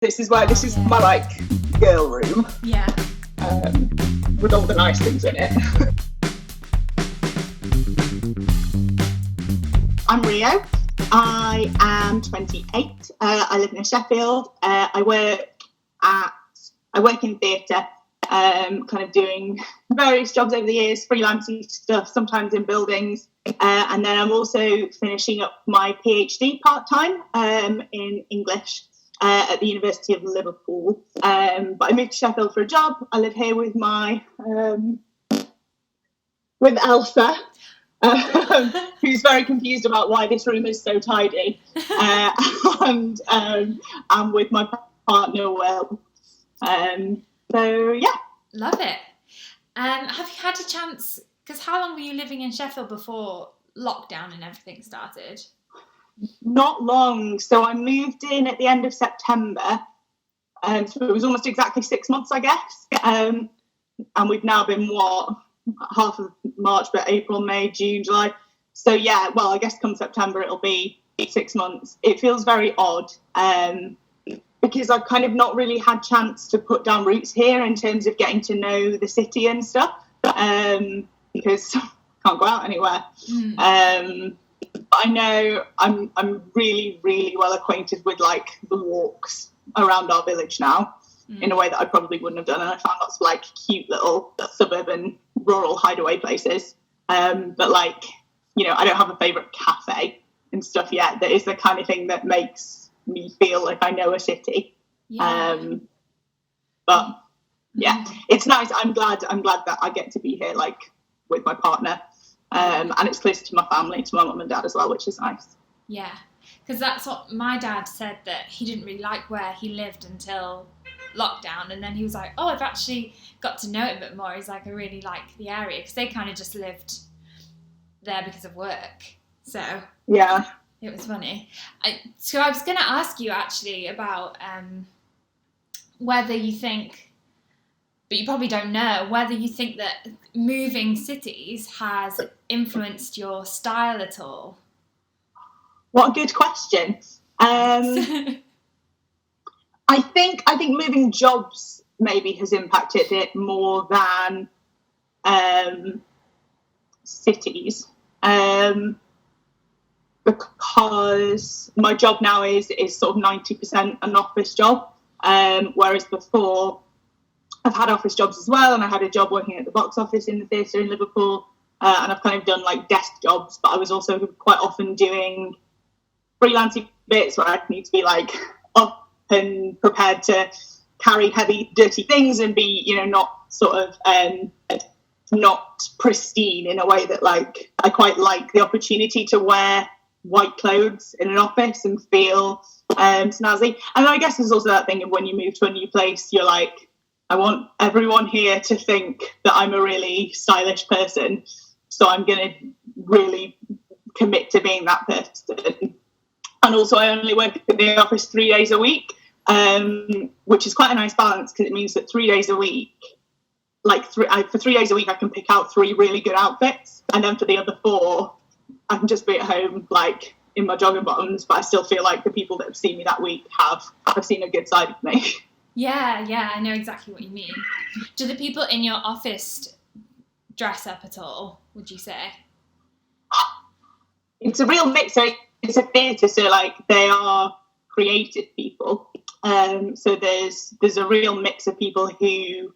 This is my like girl room. Yeah. With all the nice things in it. I'm Rio. I am 28. I live in Sheffield. I work in theatre, kind of doing various jobs over the years, freelancing stuff, sometimes in buildings. And then I'm also finishing up my PhD part-time in English at the University of Liverpool. But I moved to Sheffield for a job. I live here with with Elsa, who's very confused about why this room is so tidy. And I'm with my partner, Will. So, yeah. Love it. Have you had a chance, because how long were you living in Sheffield before lockdown and everything started? Not long. So I moved in at the end of September. So it was almost exactly 6 months, I guess. And we've now been, half of March, but April, May, June, July. So yeah, well, I guess come September it'll be 6 months. It feels very odd because I've kind of not really had chance to put down roots here in terms of getting to know the city and stuff, because I can't go out anywhere. I know I'm really, really well acquainted with like the walks around our village now in a way that I probably wouldn't have done, and I found lots of like cute little suburban rural hideaway places, but like, you know, I don't have a favourite cafe and stuff yet. That is the kind of thing that makes me feel like I know a city. But yeah, it's nice. I'm glad that I get to be here like with my partner, and it's close to my family, to my mum and dad as well, which is nice. Yeah, because that's what my dad said, that he didn't really like where he lived until lockdown, and then he was like, oh, I've actually got to know it a bit more. He's like, I really like the area, because they kind of just lived there because of work. So yeah, it was funny. So I was going to ask you actually about whether you think, but you probably don't know, whether you think that moving cities has influenced your style at all. What a good question. I think moving jobs maybe has impacted it more than cities, because my job now is sort of 90% an office job, whereas before I've had office jobs as well, and I had a job working at the box office in the theatre in Liverpool, and I've kind of done like desk jobs, but I was also quite often doing freelancing bits where I need to be like up and prepared to carry heavy, dirty things and be, you know, not sort of not pristine, in a way that like I quite like the opportunity to wear white clothes in an office and feel snazzy. And I guess there's also that thing of when you move to a new place, you're like, I want everyone here to think that I'm a really stylish person, so I'm going to really commit to being that person. And also I only work in the office 3 days a week, which is quite a nice balance, because it means that 3 days a week, for 3 days a week I can pick out 3 really good outfits, and then for the other 4 I can just be at home like in my jogging bottoms, but I still feel like the people that have seen me that week have seen a good side of me. Yeah, I know exactly what you mean. Do the people in your office dress up at all, would you say? It's a real mix. So it's a theatre, so like they are creative people. So there's a real mix of people who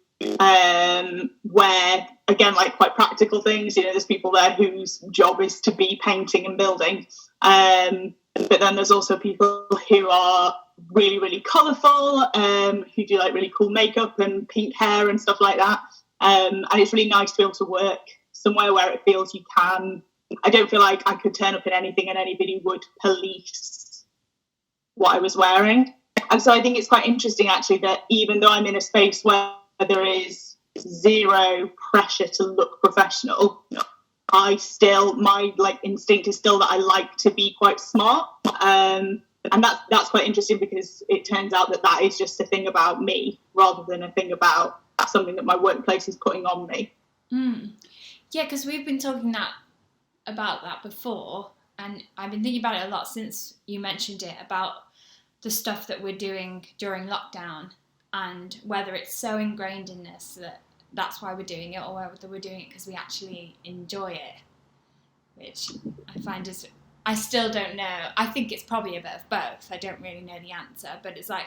wear, again, like quite practical things. You know, there's people there whose job is to be painting and building. But then there's also people who are really, really colourful, who do like really cool makeup and pink hair and stuff like that. And it's really nice to be able to work somewhere where it feels you can. I don't feel like I could turn up in anything and anybody would police what I was wearing. And so I think it's quite interesting actually that even though I'm in a space where there is zero pressure to look professional, my like instinct is still that I like to be quite smart. And that's quite interesting, because it turns out that is just a thing about me rather than a thing about something that my workplace is putting on me. Yeah, because we've been talking about that before, and I've been thinking about it a lot since you mentioned it, about the stuff that we're doing during lockdown, and whether it's so ingrained in us that that's why we're doing it, or whether we're doing it because we actually enjoy it, which I find is, I still don't know. I think it's probably a bit of both. I don't really know the answer, but it's like,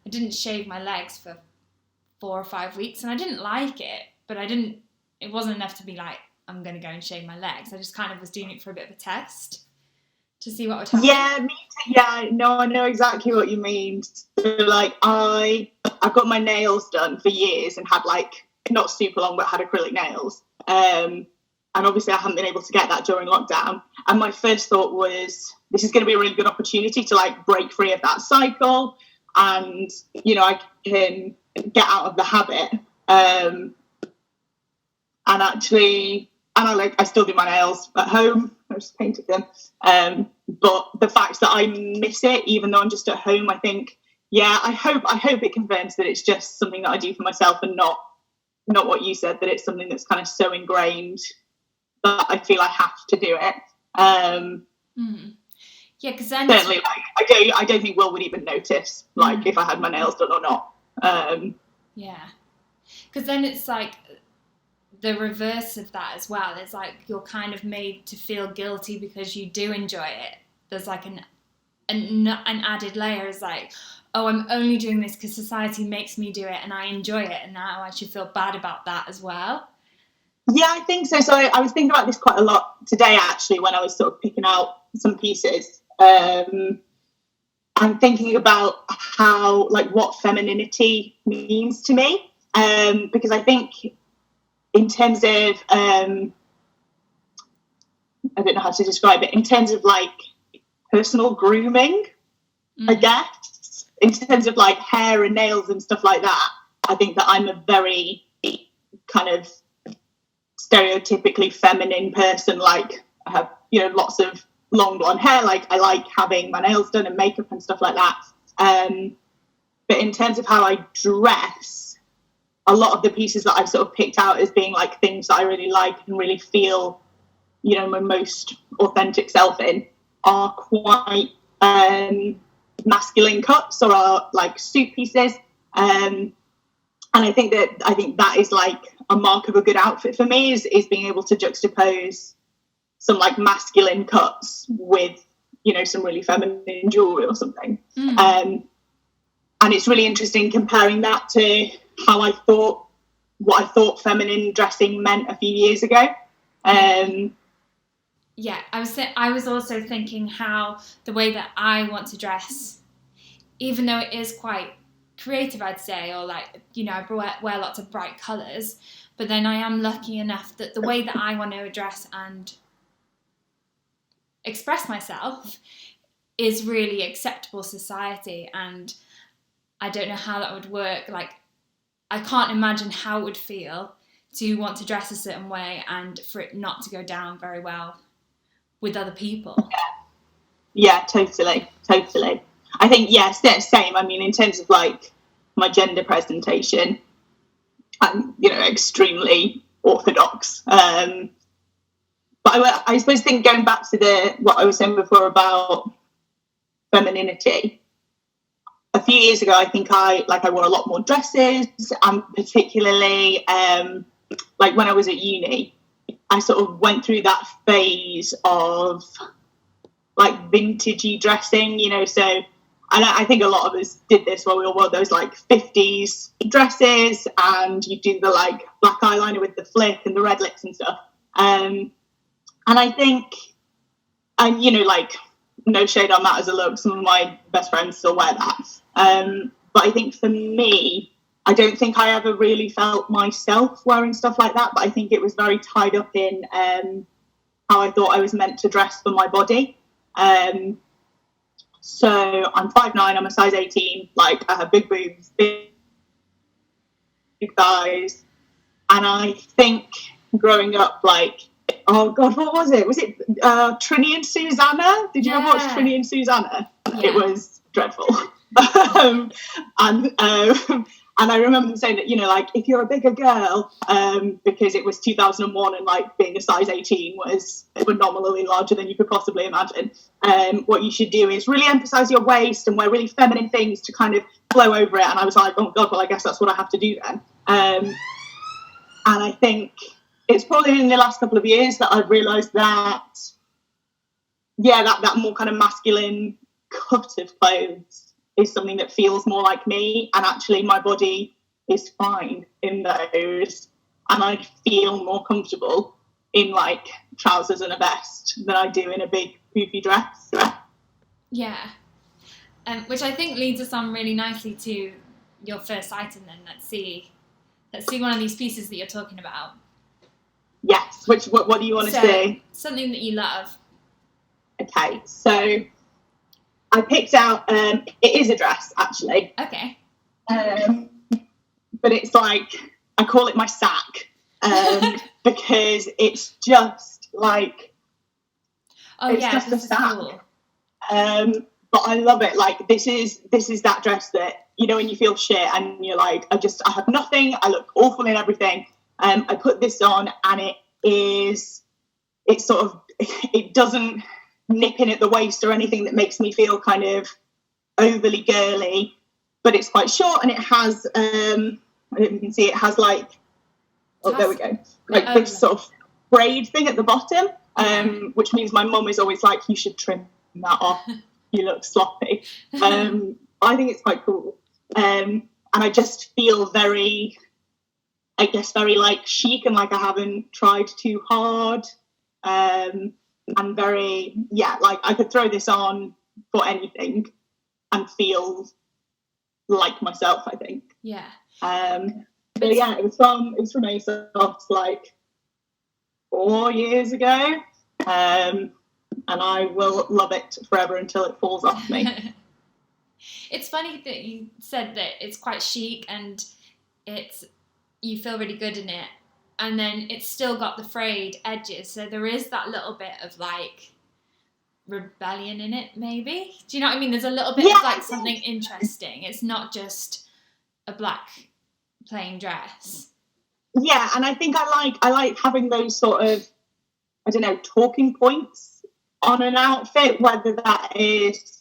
I didn't shave my legs for 4 or 5 weeks, and I didn't like it, but it wasn't enough to be like, I'm going to go and shave my legs. I just kind of was doing it for a bit of a test to see what would happen. Yeah, me too. Yeah, no, I know exactly what you mean. So, like, I've got my nails done for years and had, like, not super long, but had acrylic nails. And obviously I haven't been able to get that during lockdown. And my first thought was, this is going to be a really good opportunity to, like, break free of that cycle. And, you know, I can get out of the habit. And I still do my nails at home. I just painted them. But the fact that I miss it, even though I'm just at home, I think, yeah, I hope it confirms that it's just something that I do for myself, and not what you said, that it's something that's kind of so ingrained that I feel I have to do it. Yeah, because then certainly, like, I don't think Will would even notice, like, if I had my nails done or not. Yeah, because then it's like the reverse of that as well. It's like you're kind of made to feel guilty because you do enjoy it. There's like an added layer. Is like, oh, I'm only doing this because society makes me do it and I enjoy it, and now I should feel bad about that as well. Yeah, I think so. So I was thinking about this quite a lot today, actually, when I was sort of picking out some pieces. I'm thinking about how, like, what femininity means to me. Because I think in terms of, I don't know how to describe it, in terms of, like, personal grooming, I guess, in terms of, like, hair and nails and stuff like that, I think that I'm a very kind of stereotypically feminine person. Like, I have, you know, lots of long blonde hair. Like, I like having my nails done and makeup and stuff like that. But in terms of how I dress, a lot of the pieces that I've sort of picked out as being, like, things that I really like and really feel, you know, my most authentic self in, are quite masculine cuts, or are, like, suit pieces. And I think that is, like, a mark of a good outfit for me, is being able to juxtapose some, like, masculine cuts with, you know, some really feminine jewelry or something. And it's really interesting comparing that to what I thought feminine dressing meant a few years ago. Yeah, I was also thinking how the way that I want to dress, even though it is quite creative, I'd say, or, like, you know, I wear lots of bright colours, but then I am lucky enough that the way that I want to dress and express myself is really acceptable society, and I don't know how that would work. Like, I can't imagine how it would feel to want to dress a certain way and for it not to go down very well with other people. Yeah, totally. I think, yeah, same. I mean, in terms of, like, my gender presentation, I'm, you know, extremely orthodox. But I suppose, going back to what I was saying before about femininity, a few years ago, I think I wore a lot more dresses, and particularly, like, when I was at uni, I sort of went through that phase of, like, vintagey dressing, you know, so, and I think a lot of us did this where we all wore those, like, 50s dresses, and you do the, like, black eyeliner with the flick and the red lips and stuff. And I think, and, you know, like, no shade on that as a look, some of my best friends still wear that. But I think for me, I don't think I ever really felt myself wearing stuff like that, but I think it was very tied up in how I thought I was meant to dress for my body. So I'm 5'9", I'm a size 18, like, I have big boobs, big thighs, and I think growing up, like, oh God, what was it? Was it Trinny and Susannah? Did you ever watch Trinny and Susannah? Yeah. It was dreadful. And And I remember them saying that, you know, like, if you're a bigger girl, because it was 2001 and, like, being a size 18 was phenomenally larger than you could possibly imagine, what you should do is really emphasise your waist and wear really feminine things to kind of flow over it. And I was like, oh, God, well, I guess that's what I have to do then. And I think it's probably in the last couple of years that I've realised that, yeah, that more kind of masculine cut of clothes is something that feels more like me, and actually my body is fine in those, and I feel more comfortable in like trousers and a vest than I do in a big poofy dress. Yeah, which I think leads us on really nicely to your first item then. Let's see one of these pieces that you're talking about. Yes, what do you want to see? Something that you love. Okay, so I picked out, it is a dress, actually. Okay. But it's like, I call it my sack, because it's just like, it's just a sack. Cool. But I love it. Like, this is that dress that, you know, when you feel shit and you're like, I have nothing, I look awful in everything. I put this on and it doesn't nip in at the waist or anything that makes me feel kind of overly girly, but it's quite short and it has I don't know if you can see, it has like, there we go, like this sort of braid thing at the bottom, which means my mum is always like, you should trim that off, you look sloppy. I think it's quite cool, and I just feel very like chic and like I haven't tried too hard, and very, yeah, like I could throw this on for anything and feel like myself, I think. Yeah. But yeah, it was from ASOS like 4 years ago, and I will love it forever until it falls off me. It's funny that you said that it's quite chic and you feel really good in it, and then it's still got the frayed edges, so there is that little bit of like rebellion in it, maybe. Do you know what I mean? There's a little bit of like something interesting. It's not just a black plain dress. Yeah, and I think I like having those sort of, I don't know, talking points on an outfit, whether that is,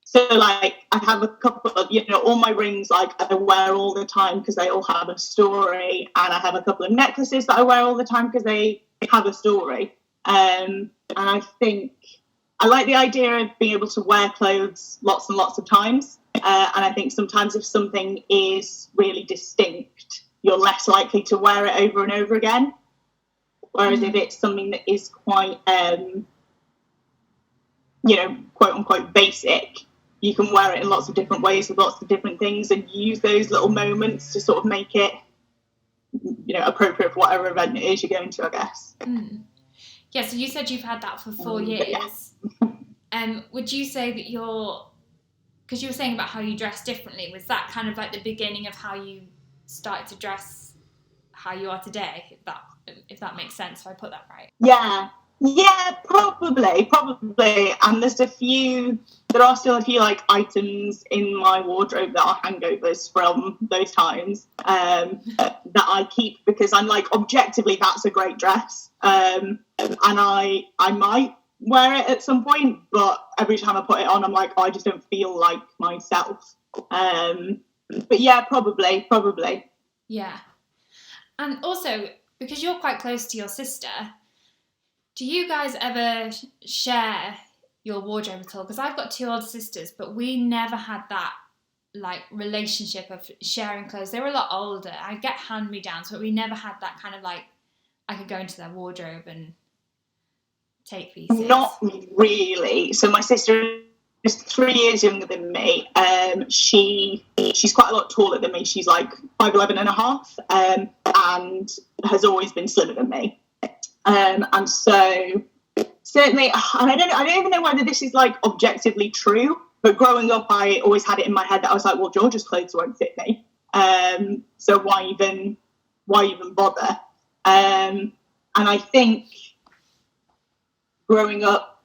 so like I have a couple of, you know, all my rings like I wear all the time because they all have a story, and I have a couple of necklaces that I wear all the time because they have a story, and I think I like the idea of being able to wear clothes lots and lots of times, and I think sometimes if something is really distinct, you're less likely to wear it over and over again, whereas if it's something that is quite you know, quote unquote basic, you can wear it in lots of different ways with lots of different things and use those little moments to sort of make it, you know, appropriate for whatever event it is you're going to, I guess. Yeah, so you said you've had that for 4 years. Yeah. Would you say that because you were saying about how you dress differently, was that kind of like the beginning of how you started to dress how you are today, if that makes sense, if I put that right? Yeah, probably. And there are still a few like items in my wardrobe that are hangovers from those times, that I keep because I'm like, objectively, that's a great dress. And I might wear it at some point, but every time I put it on, I'm like, oh, I just don't feel like myself. But yeah, probably. Yeah. And also, because you're quite close to your sister, do you guys ever share your wardrobe at all? Because I've got 2 older sisters, but we never had that like relationship of sharing clothes. They were a lot older. I get hand-me-downs, but we never had that kind of like, I could go into their wardrobe and take pieces. Not really. So my sister is 3 years younger than me. She's quite a lot taller than me. She's like 5'11" and a half, and has always been slimmer than me. And so certainly, and I don't even know whether this is like objectively true, but growing up, I always had it in my head that I was like, well, George's clothes won't fit me. So why even bother? And I think growing up,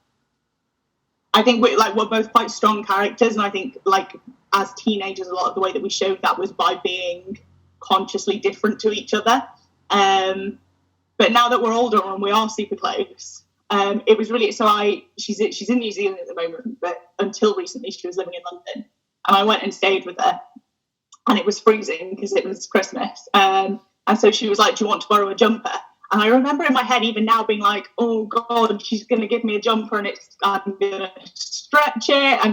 I think we're both quite strong characters, and I think like as teenagers, a lot of the way that we showed that was by being consciously different to each other. But now that we're older and we are super close, it was really, she's in New Zealand at the moment, but until recently she was living in London, and I went and stayed with her, and it was freezing because it was Christmas, and so she was like, do you want to borrow a jumper? And I remember in my head even now being like, oh God, she's going to give me a jumper and I'm going to stretch it,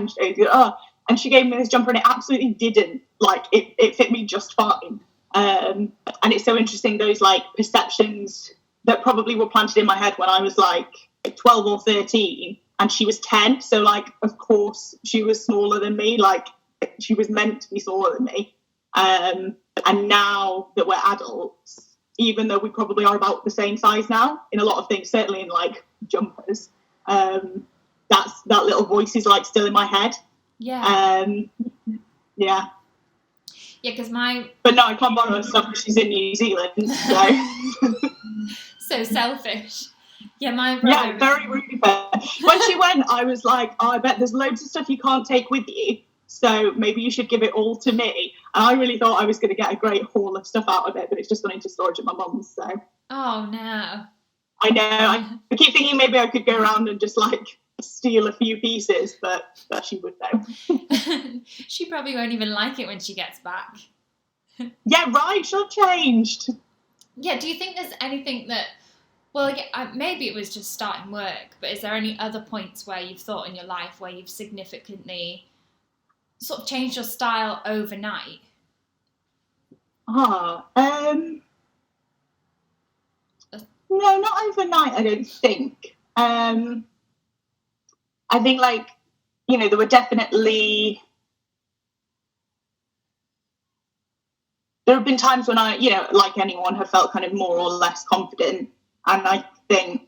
and she gave me this jumper and it absolutely didn't, like it fit me just fine. And it's so interesting, those like perceptions that probably were planted in my head when I was like 12 or 13 and she was 10. So like, of course she was smaller than me, like she was meant to be smaller than me. And now that we're adults, even though we probably are about the same size now in a lot of things, certainly in like jumpers, that little voice is like still in my head. Yeah. Yeah. Yeah, because But no, I can't borrow her stuff because she's in New Zealand, so... So selfish. Yeah, my brother... Yeah, very rude. When she went, I was like, oh, I bet there's loads of stuff you can't take with you, so maybe you should give it all to me. And I really thought I was going to get a great haul of stuff out of it, but it's just gone into storage at my mum's, so... Oh, no. I know. I keep thinking maybe I could go around and just, like, steal a few pieces, but she would know. She probably won't even like it when she gets back. Yeah, right, she'll have changed. Yeah, do you think there's anything that, well, maybe it was just starting work, but is there any other points where you've thought in your life where you've significantly sort of changed your style overnight? No, not overnight, I don't think. I think, like, you know, there have been times when I, you know, like anyone, have felt kind of more or less confident. And I think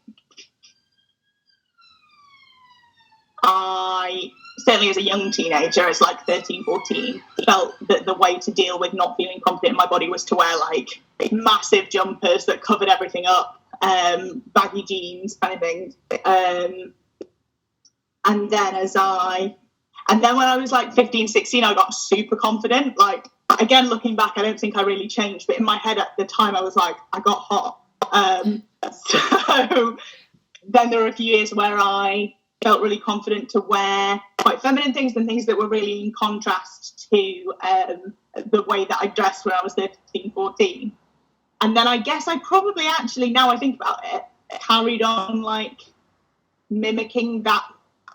certainly as a young teenager, as like 13, 14, felt that the way to deal with not feeling confident in my body was to wear like massive jumpers that covered everything up, baggy jeans kind of thing. And then when I was like 15, 16, I got super confident. Like, again, looking back, I don't think I really changed, but in my head at the time, I was like, I got hot. So then there were a few years where I felt really confident to wear quite feminine things and things that were really in contrast to the way that I dressed when I was 13, 14. And then I guess I probably actually, now I think about it, carried on like mimicking that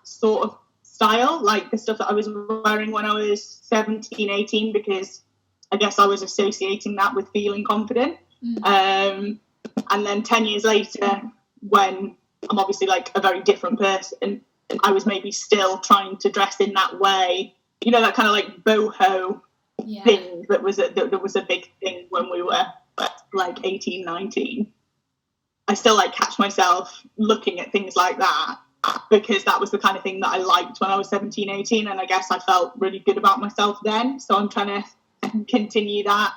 sort of style, like the stuff that I was wearing when I was 17, 18, because I guess I was associating that with feeling confident. And then 10 years later, when I'm obviously like a very different person, I was maybe still trying to dress in that way, you know, that kind of like boho thing that was a big thing when we were like 18, 19. I still like catch myself looking at things like that, because that was the kind of thing that I liked when I was 17, 18, and I guess I felt really good about myself then. So I'm trying to continue that,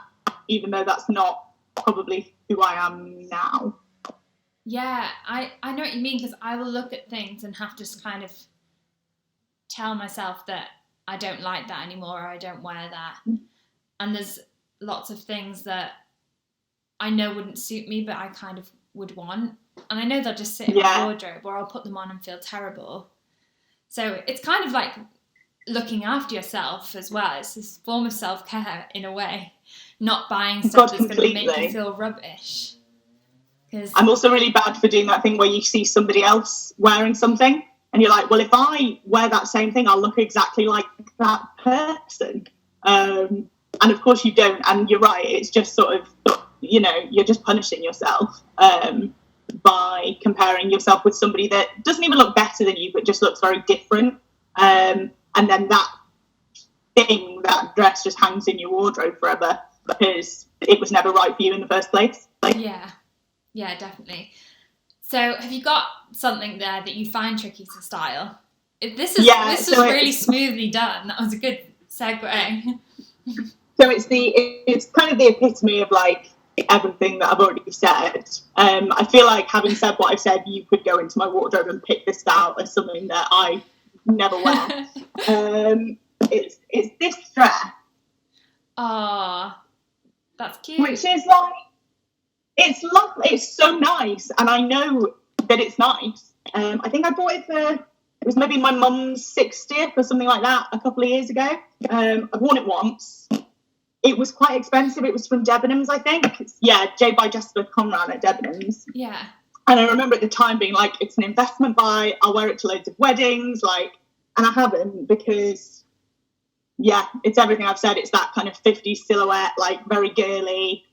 even though that's not probably who I am now. Yeah, I know what you mean, because I will look at things and have to kind of tell myself that I don't like that anymore, or I don't wear that. And there's lots of things that I know wouldn't suit me, but I kind of would want. And I know they'll just sit in my wardrobe, or I'll put them on and feel terrible. So it's kind of like looking after yourself as well. It's this form of self-care in a way, not buying stuff that's going to make you feel rubbish. I'm also really bad for doing that thing where you see somebody else wearing something and you're like, well, if I wear that same thing, I'll look exactly like that person. And of course you don't. And you're right. It's just sort of, you know, you're just punishing yourself by comparing yourself with somebody that doesn't even look better than you, but just looks very different. And then that thing, that dress just hangs in your wardrobe forever because it was never right for you in the first place. Yeah, definitely. So have you got something there that you find tricky to style? This was really smoothly done. That was a good segue. So it's kind of the epitome of like everything that I've already said. I feel like, having said what I've said, you could go into my wardrobe and pick this out as something that I never wear. It's this dress. Ah, that's cute. Which is like, it's lovely. It's so nice, and I know that it's nice. I think I bought it it was maybe my mum's 60th or something like that a couple of years ago. I've worn it once. It was quite expensive. It was from Debenhams, I think. J by Jessica Conran at Debenhams. Yeah. And I remember at the time being like, it's an investment buy. I'll wear it to loads of weddings, and I haven't because, it's everything I've said. It's that kind of 50s silhouette, very girly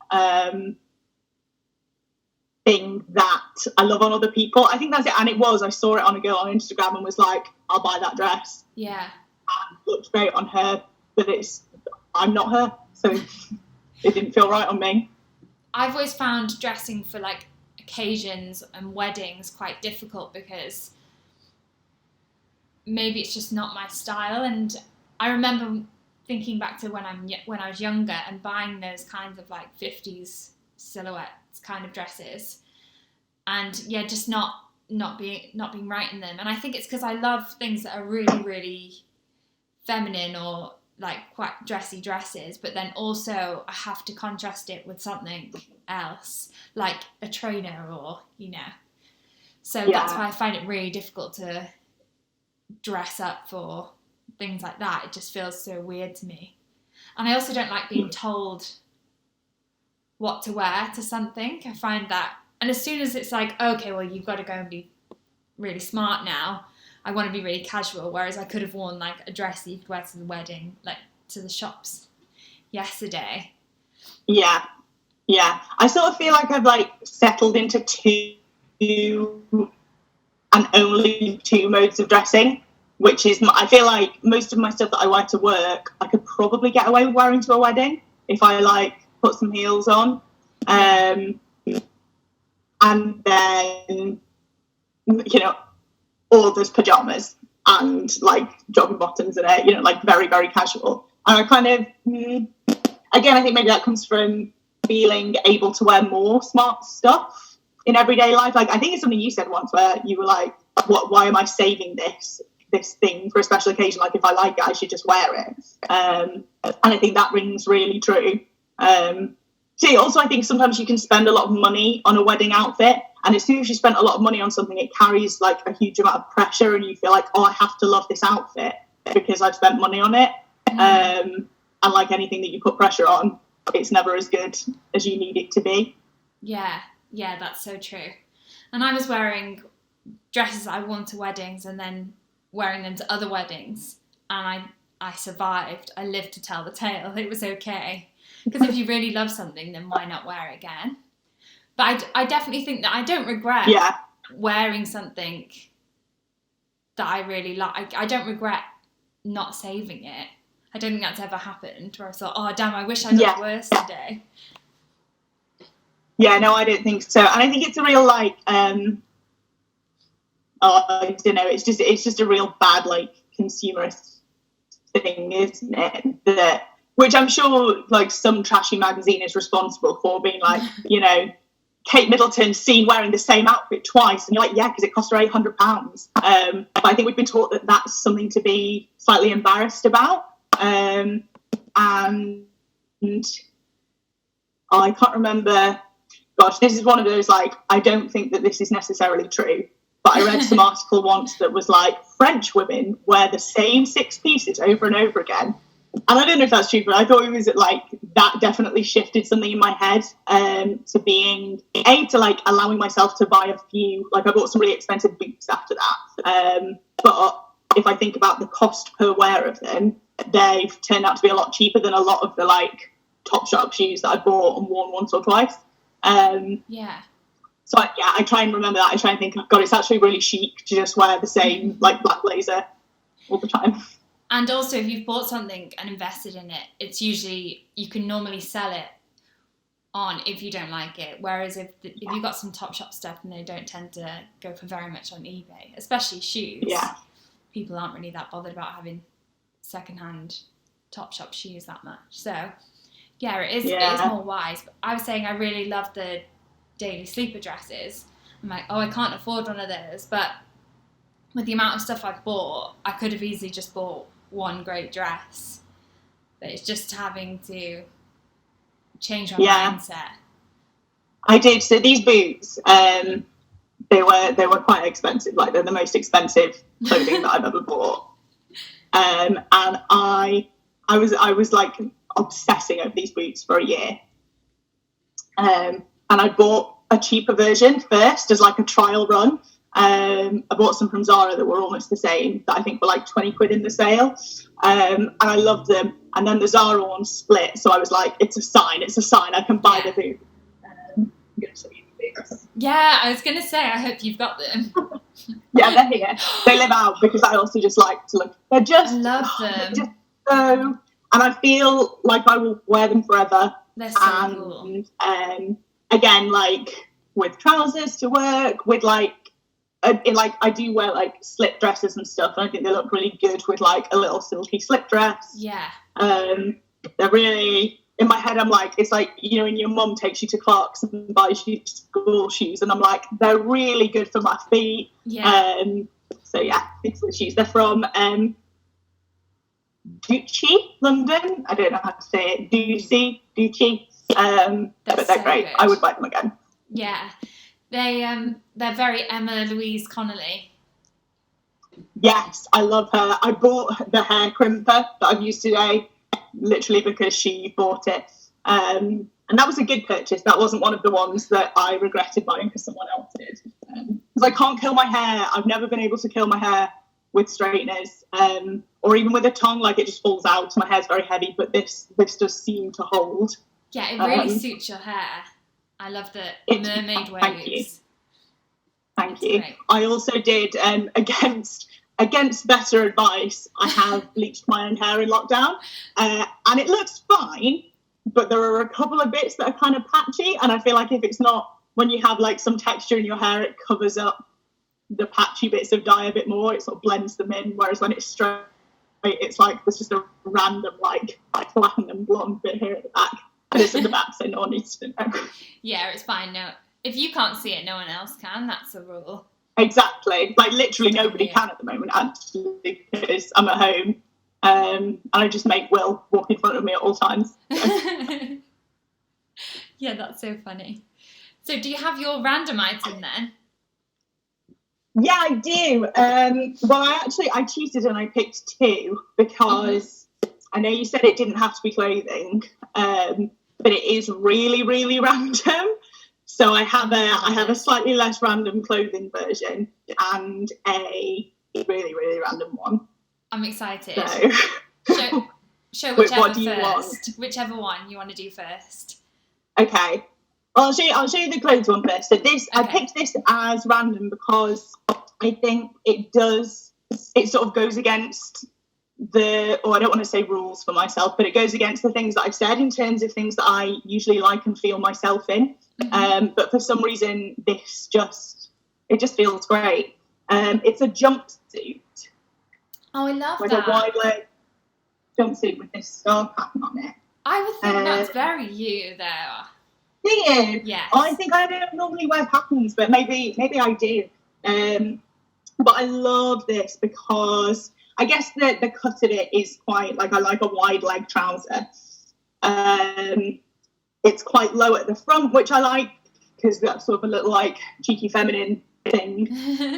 thing that I love on other people. I think that's it. And I saw it on a girl on Instagram and was like, I'll buy that dress. Yeah. And it looked great on her, but I'm not her, so it didn't feel right on me. I've always found dressing for occasions and weddings quite difficult because maybe it's just not my style. And I remember thinking back to when I was younger and buying those kinds of 50s silhouettes kind of dresses, and just not being right in them. And I think it's because I love things that are really, really feminine or quite dressy dresses, but then also I have to contrast it with something else, like a trainer or so that's why I find it really difficult to dress up for things like that. It just feels so weird to me. And I also don't like being told what to wear to something. I find that, and as soon as it's okay, well, you've got to go and be really smart now, I want to be really casual, whereas I could have worn a dress that you could wear to the wedding, to the shops yesterday. Yeah. I sort of feel like I've settled into two and only two modes of dressing, which is, I feel like most of my stuff that I wear to work, I could probably get away with wearing to a wedding if I put some heels on. And then, or there's pajamas and jogging bottoms and very, very casual. And I kind of, again, I think maybe that comes from feeling able to wear more smart stuff in everyday life. I think it's something you said once where you were like, why am I saving this thing for a special occasion? If I like it, I should just wear it. And I think that rings really true. Also, I think sometimes you can spend a lot of money on a wedding outfit, and as soon as you spend a lot of money on something, it carries a huge amount of pressure, and you feel like, I have to love this outfit because I've spent money on it. And anything that you put pressure on, it's never as good as you need it to be. Yeah, that's so true. And I was wearing dresses I wore to weddings and then wearing them to other weddings, and I survived. I lived to tell the tale. It was okay. Because if you really love something, then why not wear it again? But I definitely think that I don't regret wearing something that I really like. I don't regret not saving it. I don't think that's ever happened where I thought, oh, damn, I wish I looked worse today. Yeah, no, I don't think so. And I think it's a real, I don't know, it's just a real bad, consumerist thing, isn't it? Which I'm sure, some trashy magazine is responsible for, being Kate Middleton seen wearing the same outfit twice, and you're because it cost her £800. But I think we've been taught that that's something to be slightly embarrassed about. And I can't remember. Gosh, this is one of those I don't think that this is necessarily true. But I read some article once that was French women wear the same 6 pieces over and over again. And I don't know if that's true, but I thought it was that definitely shifted something in my head to being, to allowing myself to buy a few, I bought some really expensive boots after that. But if I think about the cost per wear of them, they've turned out to be a lot cheaper than a lot of the Topshop shoes that I bought and worn once or twice. So I try and remember that. I try and think, God, it's actually really chic to just wear the same black blazer all the time. And also, if you've bought something and invested in it, it's usually, you can normally sell it on if you don't like it. Whereas if you've got some Topshop stuff, and they don't tend to go for very much on eBay, especially shoes. Yeah. People aren't really that bothered about having secondhand Topshop shoes that much. So, it is more wise. But I was saying I really love the daily sleeper dresses. I'm I can't afford one of those, but with the amount of stuff I've bought, I could have easily just bought one great dress, but it's just having to change my mindset. I did. So these boots, they were quite expensive. Like, they're the most expensive clothing that I've ever bought. And I was like obsessing over these boots for a year. And I bought a cheaper version first as like a trial run. I bought some from Zara that were almost the same, that I think were like 20 quid in the sale. And I loved them. And then the Zara one split. So I was like, it's a sign. I can buy the boot. I'm going to show you the boots. Yeah, I was going to say, I hope you've got them. Yeah, they're here. They live out because I also just like to look. They're just, I love them. Just so, and I feel like I will wear them forever. They're so cool. Again, like with trousers to work, with like I do wear like slip dresses and stuff, and I think they look really good with like a little silky slip dress. Yeah. They're really, in my head, I'm like, it's like, you know, when your mum takes you to Clark's and buys you school shoes, and I'm like, they're really good for my feet. Yeah. So yeah, these are the shoes. They're from Gucci, London. I don't know how to say it. Gucci. But they're great. Good. I would buy them again. Yeah. They're very Emma Louise Connolly. Yes, I love her. I bought the hair crimper that I've used today, literally because she bought it. And that was a good purchase. That wasn't one of the ones that I regretted buying because someone else did. Because I can't curl my hair. I've never been able to curl my hair with straighteners, or even with a tongue. Like, it just falls out. My hair's very heavy, but this does seem to hold. Yeah, it really suits your hair. I love the mermaid waves. Thank you. Great. I also did, against better advice, I have bleached my own hair in lockdown, and it looks fine, but there are a couple of bits that are kind of patchy, and I feel like if it's not, when you have like some texture in your hair, it covers up the patchy bits of dye a bit more. It sort of blends them in, whereas when it's straight, it's like there's just a random like platinum blonde bit here at the back. And it's in the back, so no one needs to know. Yeah, it's fine. No, if you can't see it, no one else can. That's a rule. Exactly. Like, literally nobody can at the moment, actually, because I'm at home. And I just make Will walk in front of me at all times. So. Yeah, that's so funny. So do you have your random item then? Yeah, I do. Well, I cheated and I picked two because I know you said it didn't have to be clothing, but it is really, really random. So I have a slightly less random clothing version and a really, really random one. I'm excited. So, show whichever first. Whichever one you want to do first. Okay. Well, I'll show you the clothes one first. So I picked this as random because I think it sort of goes against I don't want to say rules for myself, but it goes against the things that I've said in terms of things that I usually like and feel myself in. But for some reason, it just feels great. It's a jumpsuit. Oh, I love like that. Like a wide leg jumpsuit with this star pattern on it. I would think that's very you, though. Do you? Yes. I think I don't normally wear patterns, but maybe I do. But I love this because I guess the cut of it is quite, like, I like a wide leg trouser. It's quite low at the front, which I like because that's sort of a little like cheeky feminine thing.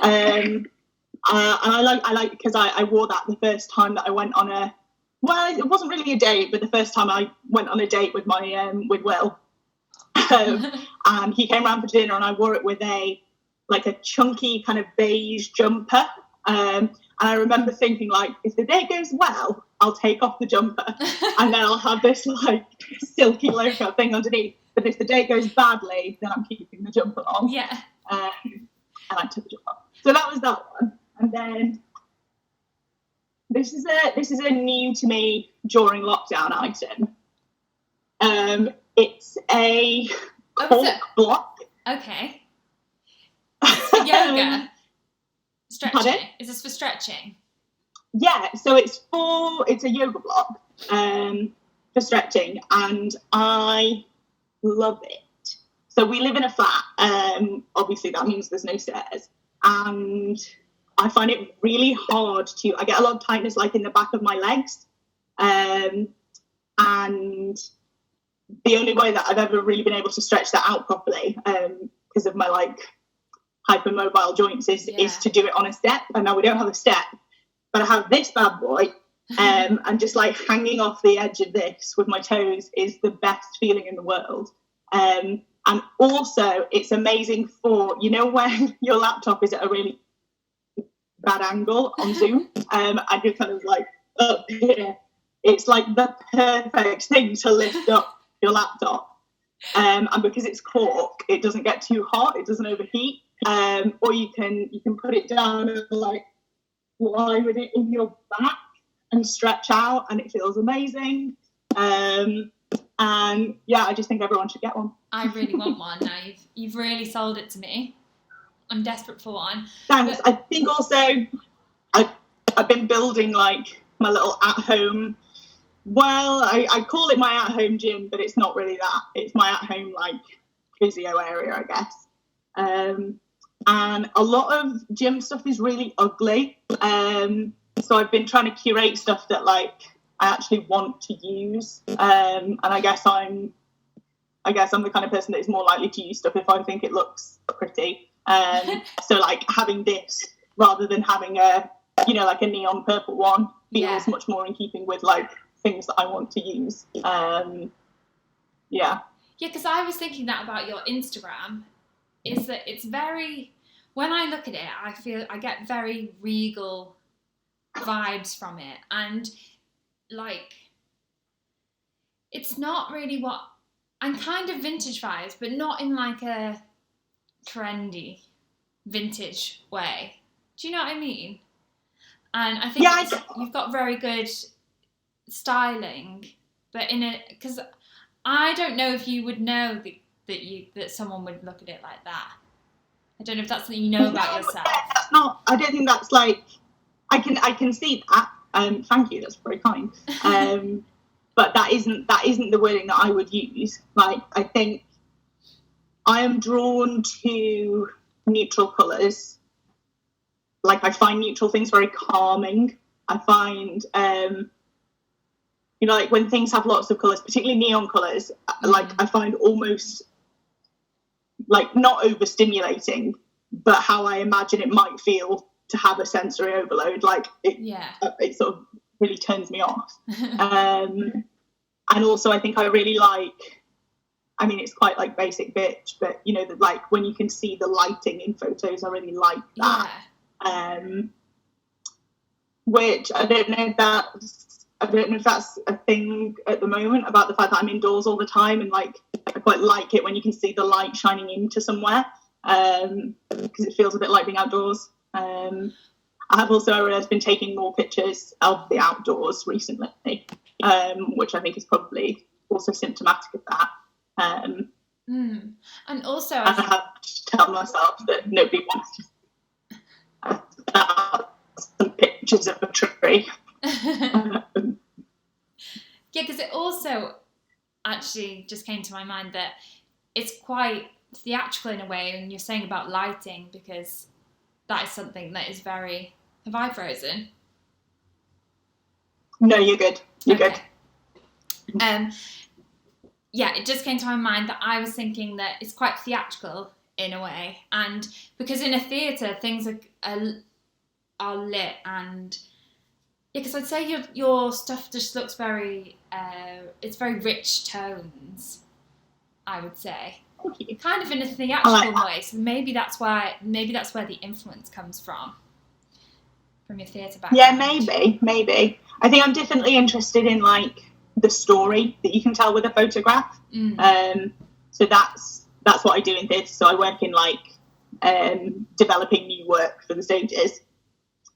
And I like because I wore that the first time that I went on it wasn't really a date, but the first time I went on a date with my with Will. And he came round for dinner and I wore it with a chunky kind of beige jumper. And I remember thinking, like, if the day goes well, I'll take off the jumper and then I'll have this like silky logo thing underneath. But if the day goes badly, then I'm keeping the jumper on. Yeah. And I took the jumper off. So that was that one. And then this is a new to me during lockdown item. It's a cork block. Okay. Yoga. Stretching. Pardon? Is this for stretching? Yeah, so it's a yoga block for stretching, and I love it. So we live in a flat. Obviously that means there's no stairs, and I find it really hard I get a lot of tightness like in the back of my legs. And the only way that I've ever really been able to stretch that out properly, because of my like hypermobile joints, is to do it on a step. And now we don't have a step, but I have this bad boy, and just like hanging off the edge of this with my toes is the best feeling in the world. And also it's amazing for, you know, when your laptop is at a really bad angle on Zoom, and you're kind of like up here. It's like the perfect thing to lift up your laptop, and because it's cork, it doesn't get too hot, it doesn't overheat, or you can put it down and like lie with it in your back and stretch out, and it feels amazing. And yeah, I just think everyone should get one. I really want one now. You've really sold it to me. I'm desperate for one. Thanks. I think also I've been building like my little at-home, well, I call it my at-home gym, but it's not really that. It's my at-home like physio area, I guess. And a lot of gym stuff is really ugly. So I've been trying to curate stuff that like I actually want to use. And I guess I'm the kind of person that is more likely to use stuff if I think it looks pretty. So like having this rather than having a, you know, like a neon purple one feels much more in keeping with like things that I want to use. Yeah, because I was thinking that about your Instagram, is that it's very, when I look at it, I get very regal vibes from it, and like it's not really what I'm kind of vintage vibes, but not in like a trendy vintage way. Do you know what I mean? And I think you've got very good styling, but because I don't know if you would know that someone would look at it like that. I don't know if that's something you know about yourself. That's not. I don't think that's like. I can see that. Thank you. That's very kind. But that isn't the wording that I would use. Like, I think I am drawn to neutral colours. Like, I find neutral things very calming. I find, you know, like when things have lots of colours, particularly neon colours, like I find almost like not overstimulating, but how I imagine it might feel to have a sensory overload. Like it sort of really turns me off. And also I think I really like, I mean, it's quite like basic bitch, but you know, that like when you can see the lighting in photos, I really like that. Which I don't know if that's a thing at the moment, about the fact that I'm indoors all the time, and like I quite like it when you can see the light shining into somewhere, because it feels a bit like being outdoors. I have also been taking more pictures of the outdoors recently, which I think is probably also symptomatic of that. And also I have to tell myself that nobody wants to some pictures of a tree. Yeah, because it also actually just came to my mind that it's quite theatrical in a way, and you're saying about lighting, because that is something that is very... Have I frozen? No, you're good. You're good. Yeah, it just came to my mind that I was thinking that it's quite theatrical in a way, and because in a theatre things are lit, and yeah, because I'd say your stuff just looks very it's very rich tones, I would say, kind of in a theatrical way. So maybe that's where the influence comes from your theatre background. Yeah, maybe. I think I'm definitely interested in like the story that you can tell with a photograph. So that's what I do in theatre. So I work in like developing new work for the stages,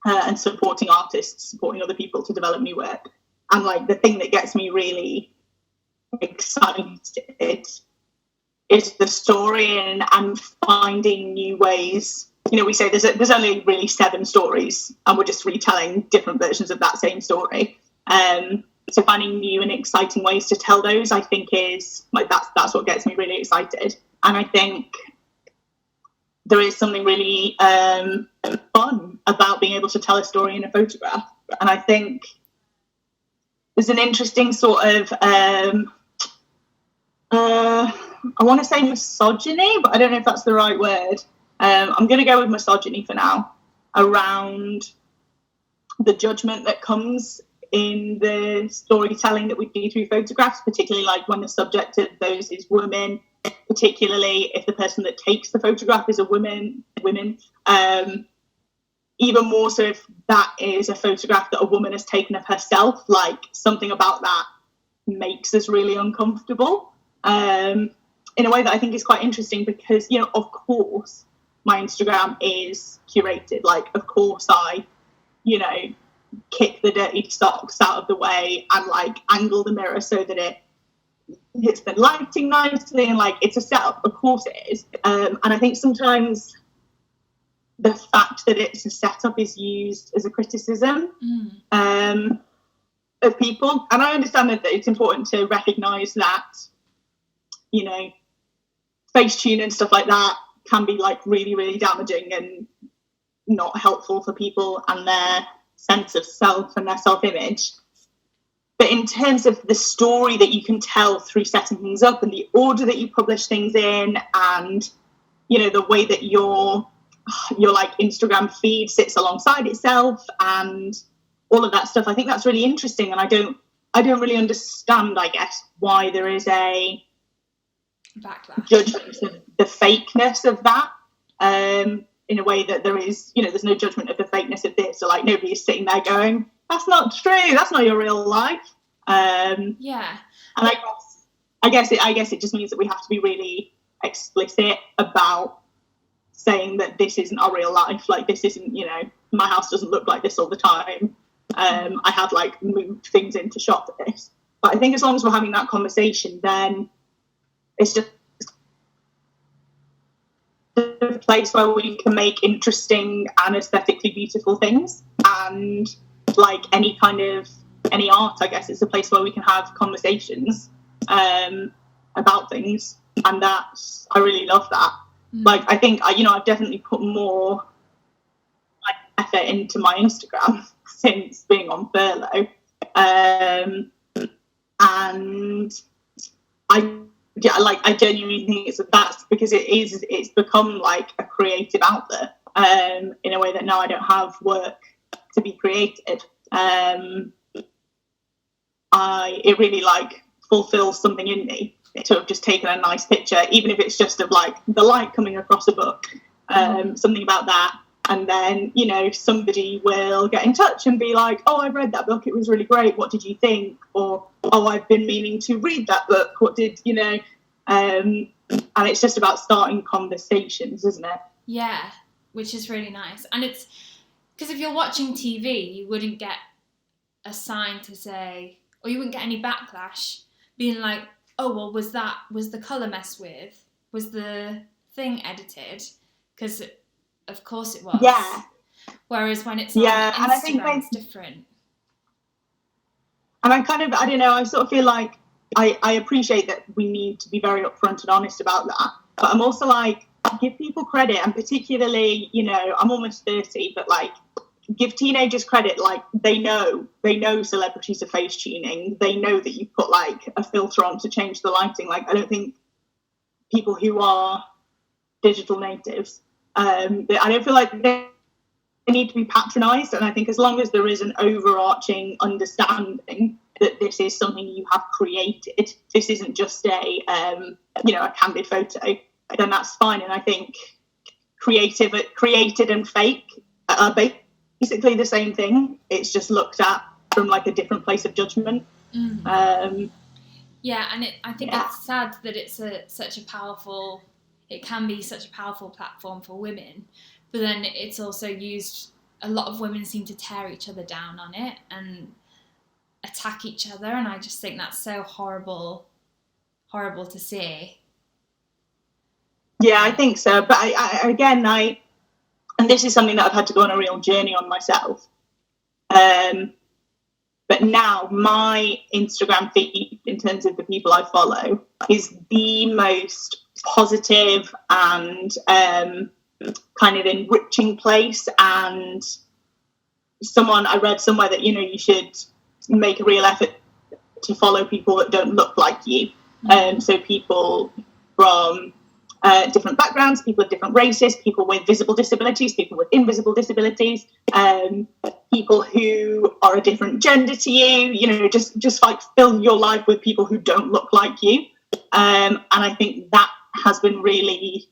and supporting artists, supporting other people to develop new work. And like the thing that gets me really excited is the story and finding new ways. You know, we say there's only really 7 stories, and we're just retelling different versions of that same story. So finding new and exciting ways to tell those, I think, is like that's what gets me really excited. And I think there is something really fun about being able to tell a story in a photograph. And I think there's an interesting sort of, I want to say misogyny, but I don't know if that's the right word. I'm going to go with misogyny for now, around the judgment that comes in the storytelling that we do through photographs, particularly like when the subject of those is women, particularly if the person that takes the photograph is a women, even more so if that is a photograph that a woman has taken of herself, like something about that makes us really uncomfortable, in a way that I think is quite interesting, because, you know, of course my Instagram is curated, like of course I, you know, kick the dirty socks out of the way and like angle the mirror so that it hits the lighting nicely, and like it's a setup, of course it is, and I think sometimes the fact that it's a setup is used as a criticism of people, and I understand that it's important to recognise that, you know, Facetune and stuff like that can be like really, really damaging and not helpful for people and their sense of self and their self-image. But in terms of the story that you can tell through setting things up and the order that you publish things in, and, you know, the way that your like Instagram feed sits alongside itself and all of that stuff, I think that's really interesting. And I don't really understand, I guess, why there is a backlash, judgment of the fakeness of that, in a way that there is, you know, there's no judgment of the fakeness of this. So like nobody is sitting there going, that's not true, that's not your real life. Yeah. And I guess it just means that we have to be really explicit about saying that this isn't our real life. Like, this isn't, you know, my house doesn't look like this all the time. I have like moved things into shot for this. But I think as long as we're having that conversation, then it's just a place where we can make interesting and aesthetically beautiful things. And like any art, I guess, it's a place where we can have conversations about things. And I really love that. Like, I think, you know, I've definitely put more like effort into my Instagram since being on furlough. And I genuinely think that's because it's become like a creative outlet, in a way that now I don't have work to be created. It really like fulfills something in me to have just taken a nice picture, even if it's just of like the light coming across a book, something about that. And then, you know, somebody will get in touch and be like, oh, I read that book, it was really great, what did you think? Or, oh, I've been meaning to read that book, what did, you know? And it's just about starting conversations, isn't it? Yeah, which is really nice. And it's because if you're watching TV, you wouldn't get a sign to say, or you wouldn't get any backlash being like, oh, well, was the colour messed with? Was the thing edited? Because of course it was. Yeah. Whereas when it's on Instagram, and I think it's different. And I don't know, I sort of feel like I appreciate that we need to be very upfront and honest about that. But I'm also like, give people credit, and particularly, you know, I'm almost 30, but like, give teenagers credit. Like, they know celebrities are face tuning. They know that you put like a filter on to change the lighting. Like, I don't think people who are digital natives, I don't feel like they need to be patronised. And I think as long as there is an overarching understanding that this is something you have created, this isn't just a candid photo, then that's fine. And I think created and fake are basically the same thing. It's just looked at from like a different place of judgment. Yeah, and I think it's sad that it's it can be such a powerful platform for women, but then it's also used, a lot of women seem to tear each other down on it and attack each other, and I just think that's so horrible to see. Yeah, I think so. But I and this is something that I've had to go on a real journey on myself. But now my Instagram feed, in terms of the people I follow, is the most positive and kind of enriching place. And I read somewhere that, you should make a real effort to follow people that don't look like you. So people from different backgrounds, people of different races, people with visible disabilities, people with invisible disabilities, people who are a different gender to you, just like fill your life with people who don't look like you. And I think that has been really,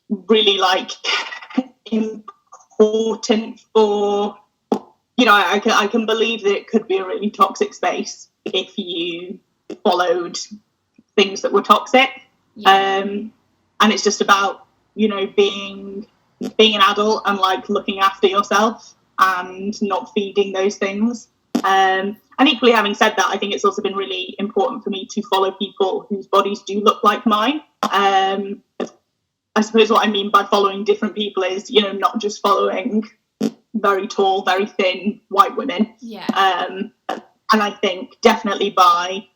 really like important for, I can believe that it could be a really toxic space if you followed things that were toxic. And it's just about, being an adult and like looking after yourself and not feeding those things. And equally, having said that, I think it's also been really important for me to follow people whose bodies do look like mine. I suppose what I mean by following different people is, not just following very tall, very thin white women. And I think definitely by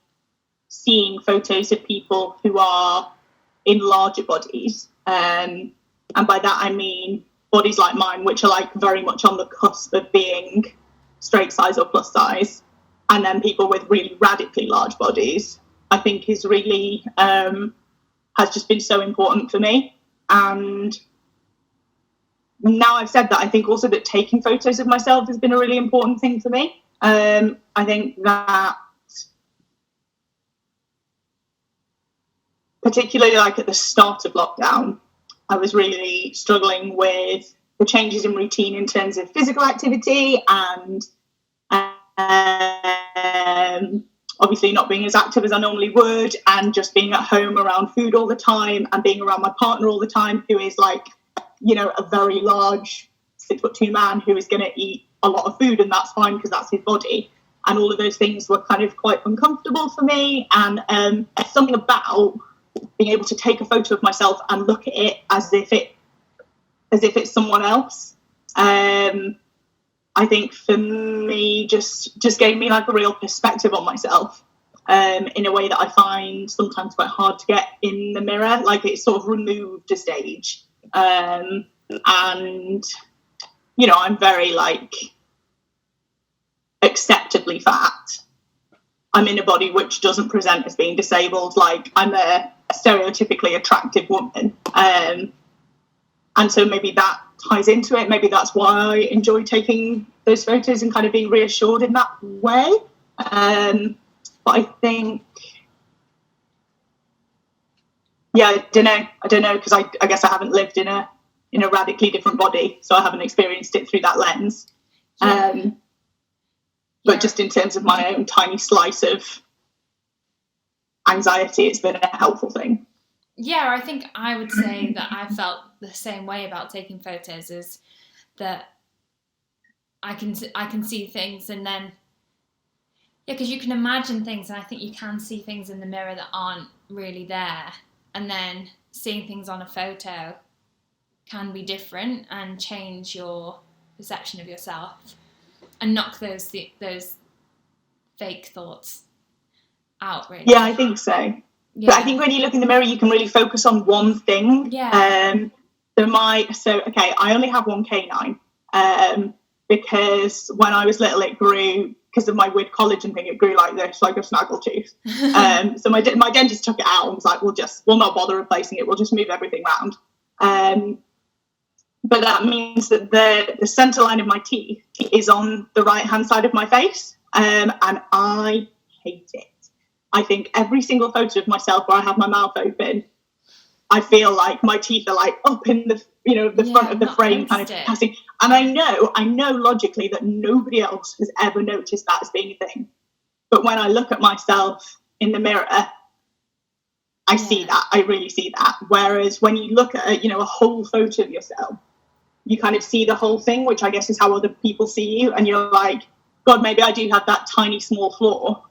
seeing photos of people who are in larger bodies, and by that I mean bodies like mine, which are like very much on the cusp of being straight size or plus size, and then people with really radically large bodies, I think is really has just been so important for me. And now I've said that, I think also that taking photos of myself has been a really important thing for me. I think that particularly like at the start of lockdown, I was really struggling with the changes in routine in terms of physical activity and obviously not being as active as I normally would, and just being at home around food all the time and being around my partner all the time, who is like, a very large 6'2" man who is going to eat a lot of food, and that's fine because that's his body. And all of those things were kind of quite uncomfortable for me. And something about being able to take a photo of myself and look at it as if it's someone else, I think for me just gave me like a real perspective on myself, in a way that I find sometimes quite hard to get in the mirror. Like it sort of removed a stage, and I'm very like acceptably fat. I'm in a body which doesn't present as being disabled. Like I'm a stereotypically attractive woman, and so maybe that ties into it. Maybe that's why I enjoy taking those photos and kind of being reassured in that way. But I think, I don't know, because I guess I haven't lived in a radically different body, so I haven't experienced it through that lens. But just in terms of my own tiny slice of anxiety, it's been a helpful thing. Yeah, I think I would say that I felt the same way about taking photos, is that I can see things, and then because you can imagine things, and I think you can see things in the mirror that aren't really there, and then seeing things on a photo can be different and change your perception of yourself and knock those fake thoughts out, really. Yeah, I think so. Yeah. But I think when you look in the mirror, you can really focus on one thing. Yeah. I only have one canine, because when I was little, it grew, because of my weird collagen thing, it grew like this, like a snaggletooth. So my dentist took it out and was like, we'll not bother replacing it. We'll just move everything around. But that means that the centre line of my teeth is on the right-hand side of my face, and I hate it. I think every single photo of myself where I have my mouth open, I feel like my teeth are like up in the front of the frame, kind of passing. And I know logically that nobody else has ever noticed that as being a thing. But when I look at myself in the mirror, I see that. I really see that. Whereas when you look at a whole photo of yourself, you kind of see the whole thing, which I guess is how other people see you, and you're like, God, maybe I do have that tiny small flaw,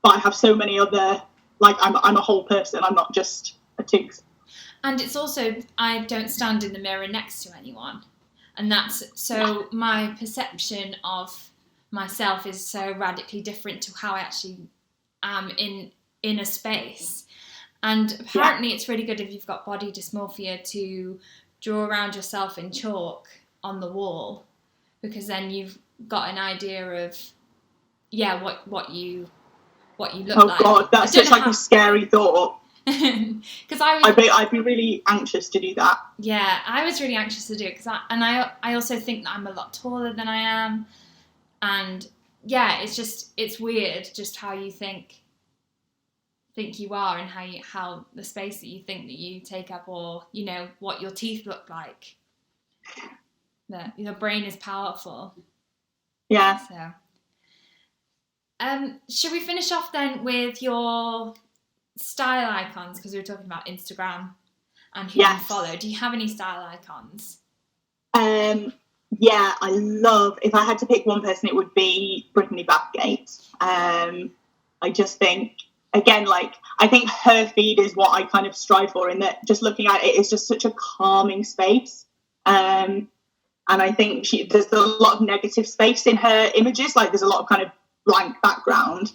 but I have so many other, like I'm a whole person. I'm not just a tooth. And it's also, I don't stand in the mirror next to anyone, and that's so my perception of myself is so radically different to how I actually am in a space. And apparently it's really good if you've got body dysmorphia to draw around yourself in chalk on the wall, because then you've got an idea of what you look like. Oh God, that's such like a scary thought. Because I'd be really anxious to do that. Yeah, I was really anxious to do it, because I also think that I'm a lot taller than I am, and yeah, it's weird just how you think you are, and how the space that you think that you take up, or what your teeth look like. That your brain is powerful. Yeah. So, should we finish off then with your style icons, because we were talking about Instagram and who you follow? Do you have any style icons? Yeah, I love, if I had to pick one person, it would be Brittany Bathgate. I just think, again, like, I think her feed is what I kind of strive for, in that just looking at it is just such a calming space. And I think there's a lot of negative space in her images, like there's a lot of kind of blank background,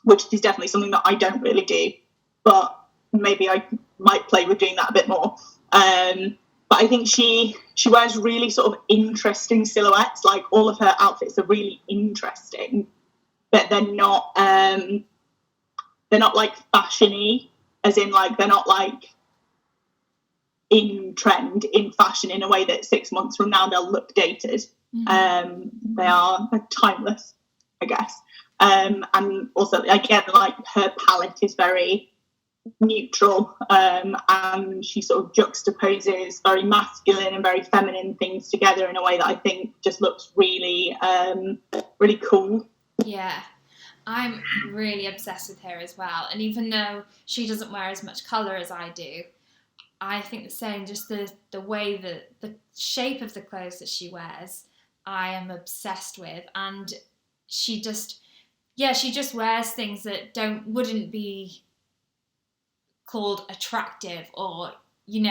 which is definitely something that I don't really do, but maybe I might play with doing that a bit more. But I think she wears really sort of interesting silhouettes. Like, all of her outfits are really interesting, but they're not like fashion-y, as in, like, they're not like in trend, in fashion, in a way that 6 months from now they'll look dated. They are timeless, I guess. And also, again, like, her palette is very neutral, and she sort of juxtaposes very masculine and very feminine things together in a way that I think just looks really, really cool. Yeah, I'm really obsessed with her as well. And even though she doesn't wear as much colour as I do, I think the same, just the way that the shape of the clothes that she wears, I am obsessed with. And she just wears things that wouldn't be called attractive, or, she's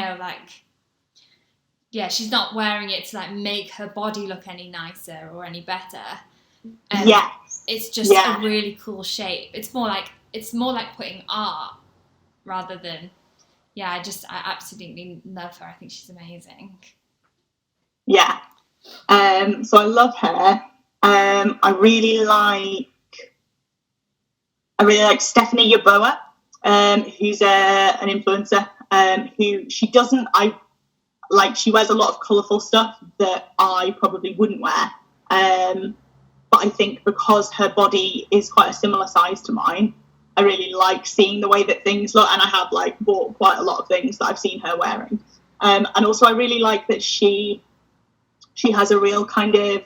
not wearing it to, like, make her body look any nicer or any better. It's just a really cool shape. It's more like putting art rather than, I absolutely love her. I think she's amazing. Yeah. So I love her. I really like Stephanie Yeboah, who's an influencer, who she wears a lot of colourful stuff that I probably wouldn't wear. But I think because her body is quite a similar size to mine, I really like seeing the way that things look, and I have, like, bought quite a lot of things that I've seen her wearing. And also I really like that she has a real kind of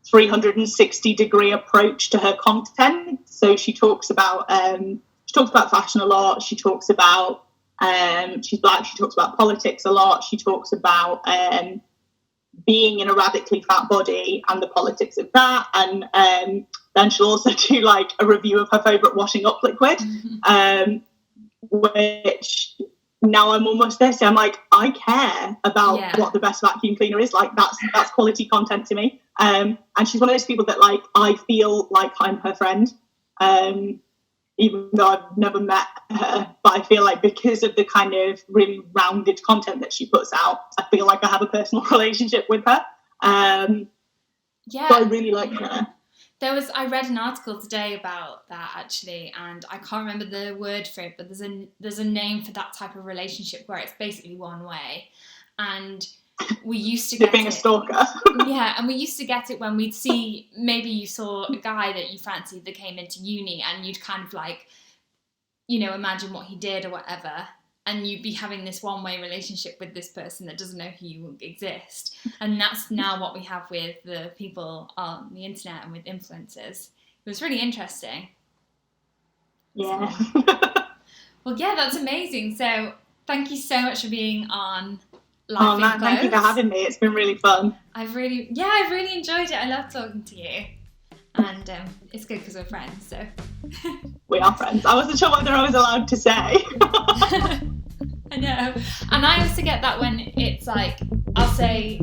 360-degree approach to her content. So she talks about fashion a lot. She talks about she's Black. She talks about politics a lot. She talks about being in a radically fat body and the politics of that. And then she'll also do, like, a review of her favourite washing up liquid, which now I'm almost there. So I'm like, I care about what the best vacuum cleaner is. Like, that's quality content to me. And she's one of those people that, like, I feel like I'm her friend, even though I've never met her. But I feel like because of the kind of really rounded content that she puts out, I feel like I have a personal relationship with her. So I really like her. I read an article today about that, actually, and I can't remember the word for it, but there's a name for that type of relationship where it's basically one way. And we used to get being a stalker. Yeah, and we used to get it when we'd see, maybe you saw a guy that you fancied that came into uni, and you'd kind of, like, imagine what he did or whatever, and you'd be having this one-way relationship with this person that doesn't know who you exist. And that's now what we have with the people on the internet and with influencers. It was really interesting. Yeah. So, well, yeah, that's amazing. So thank you so much for being on Life in Clothes. Thank you for having me. It's been really fun. I've really enjoyed it. I love talking to you. And it's good because we're friends, so. We are friends. I wasn't sure whether I was allowed to say. I know. And I also get that when it's like, I'll say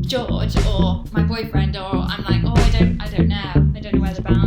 George or my boyfriend, or I'm like, oh, I don't know. I don't know where the boundaries